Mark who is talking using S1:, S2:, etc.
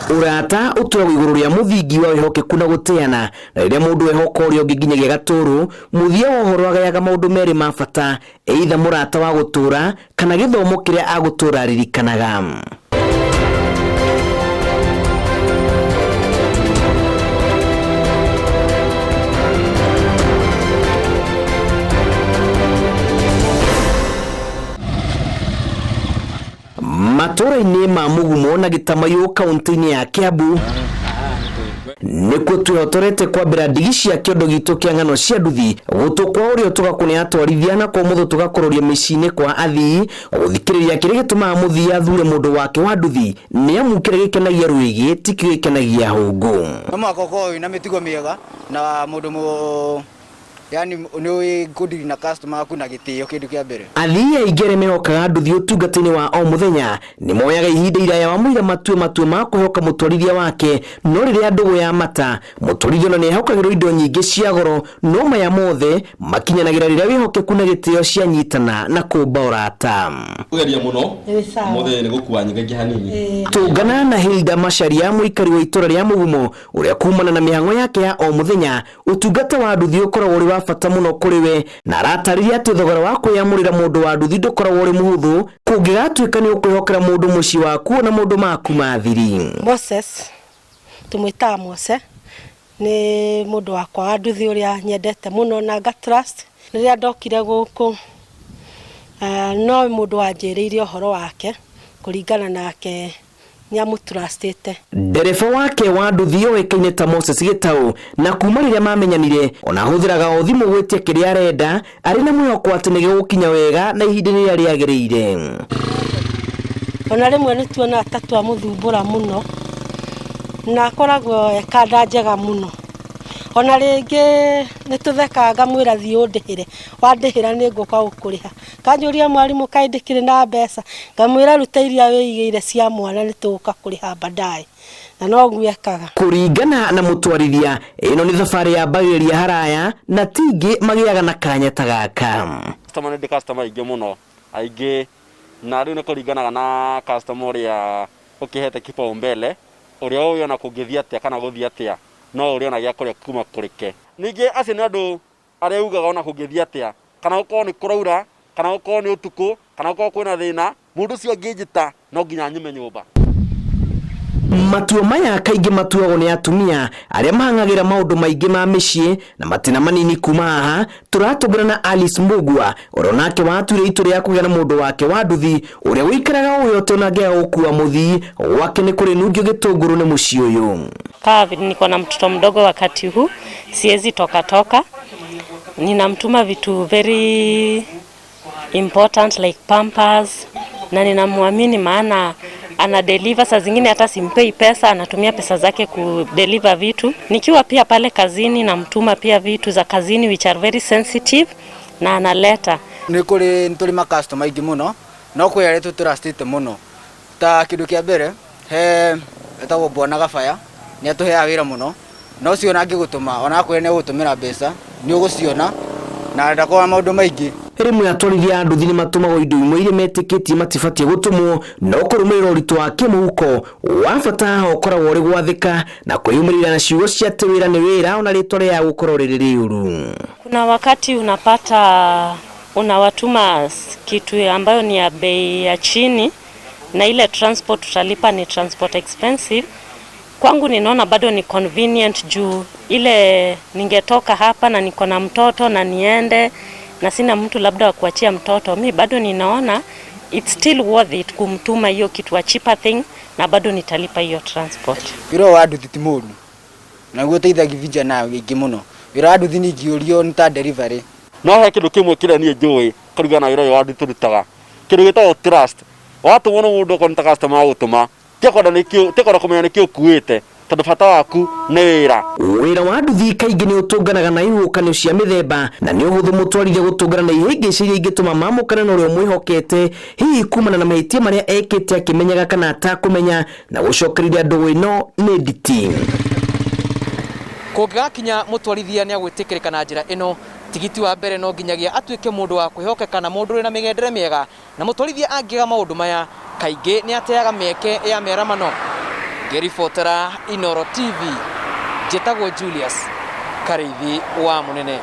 S1: Urata uturagwo iguru ria muthingi wa wihokeku na guteana na riria mundu wehoka uria ungi nginyagia gaturu muthia wa uhoro agayaga maundu meri ma bata either murata wa gutura kana githomo kiria agutura ririkanaga. Matura-ini ma Mugumo na Gitamayo kaunti-ini ya Kiambu nikuo twihotorete kwambira ndigi cia kiondo gitu kia ng'ano cia nduthi gutukwa urio tugakunia atwarithia na kwa muthu tugakororia micini kwa athii guthikiriria kiria gitumaga muthii athure mundu wake wa nduthi ni amu kiria gikenagia Rwigi ti kiria gikenagia Hungu.
S2: Makoko ina mitigo miega na mundu yani ni good na customer kuna gitio kindu kia mbere. Athii aingere mehokaga nduthi utungata-ini wa o muthenya ni moyaga ihinda iraya wa muira matue ma kuhoka mutwarithia wake no riria ndugu ya mata mutwarithia ni ehokagirwo indo nyingi cia goro no maya mothe makinyanagira riria wihokeku na gitio cia nyitana na kumba urata.
S3: Ugeria muno mothe ni gukua nyingi hanini.
S1: Tungana na Hilda Macharia muikari wa itura ria Mugumo uria kumana na mihango yake ya o muthenya utungata wa nduthi ukoragwo uri wa bata muno kuriwe na aratariria ati thogora wa kuyamurira mundu wa nduthi ndukoragwo uri muhuthu kungigatuika ni ukwihokera mundu muci waku na mundu maku mathiri.
S4: Moses tumwita Mose ni mundu wakwa wa nduthi uria nyendete muno na trust riria ndokire guku no mundu wanjiriire uhoro wake kuringana nake niamutrustite.
S1: Ndereba wake wa nduthi oikaine ta Moses Gitau na kuma riria mamenyanire ona huthiraga o thimu gwitia kiria arenda ari na mwihoko ati ni gigukinya wega na ihinda riria riagiriire.
S4: Ona rimwe ni tuona tatu amuthumbura muno na akoragwo ekanda njega muno. Ona ringi ni tuthekaga mwira thi undihire wandihira ni nguka ukuriha kanjuria mwarimu kaindikire na mbeca ngamwira ruta iria wiigire cia mwana ni tuka kuriha badai na no gwekaga kuringana na mutwarithia ino ni thabari ya bagiriria haraya na tingi magiaga na kanya ta gaka.
S3: Customer ni customer ingi muno aingi na riu ni kuringanaga na customer uria ukihete kipaumbele uria uyona kungithia atia kana guthia atia no uriona gya kuria kuma kurike ningi acio ni andu aria ugaga ona kungithia atia kana uko ni kuraura kana uko ni utuku kana uko kwina thina mundu cio ngijita no nginya nyume nyumba.
S1: Matuo maya kaingi matuagwo ni atumia aria mahangagira maundu maingi ma micii na matina manini kuma haha turatubura na Alice Mbugua oronake watuire itu ria kugia na mundu wake wa nduthi uria wikaraga uyote na ngea gukua muthii wake ni kuri nungio gitunguru ni mucii uyu.
S5: Niko na mtoto mdogo wakati huu siwezi toka ninamtuma vitu very important like pampers na ninamwamini maana ana deliver saa zingine hata simpei pesa anatumia pesa zake ku deliver vitu. Nikiwa pia pale kazini namtuma pia vitu za kazini which are very sensitive na analeta.
S2: Ni kuri ntuli ma customer ingi muno no kwi ari tutrustite muno ta kindu kia mbere he etawo bwana gafaya ni atuhea wira muno no ciona ngigutuma ona kwene ne gutumira mbeca ni uguciona na ndakwa maundu maingi.
S1: Rimwe atwarithia nduthi ni matumagwo indo imwe iria metikitie matibatie gutumwo no kurumirira uritu wa kimuhuko wa bata ukoragwo uri gwathika na kwiyumirira na ciugo cia ati wira ni wira ona ritwa ria gukorwo riri riuru.
S5: Kuna wakati unapata unawatuma kitu ambayo ni ya bei ya chini na ile transport utalipa ni transport expensive. Kwangu ninaona bado ni convenient juu ile ningetoka hapa na niko na mtoto na niende na sina mtu labda wa kuachia mtoto, mimi bado ninaona it's still worth it kumtuma hiyo kitu wa cheaper thing na bado nitalipa hiyo transport.
S2: Wira wa nduthi ti muru na guteithagia vijana wingi muno. Wira wa nduthi ni ngiurio ni ta delivery
S3: no he kindu kimwe kira nie njui kurigana wira wa nduthi turutaga kindu gitagwo trust. Watu wono mundu konta customer gutuma tekora kumenya nikio kuite tondu bata waku ni wira.
S1: Wira wa nduthi kaingi ni utunganaga na ihukanio cia mithemba na ni uhuthu mutwarithia gutungana na ihĩngĩcĩria ingĩtũma mamũkane na ũrĩa mwĩhokete hihi kumana na mahĩtia marĩa ekĩte akĩmenyaga kana atakumenya na gucokereria ndũgũ ĩno nĩ nditi.
S6: Kungakinya mutwarithia ni agwitikirika na njira ino tigiti wa mbere no nginyagia atuike mundu wa kwihokeka na mundu na migendere miega na mutwarithia angiga maundu maya kaingi ni ateaga mieke ya meramano ngĩribotera Inooro TV, njĩtagwo Julius Karithi wa Munene.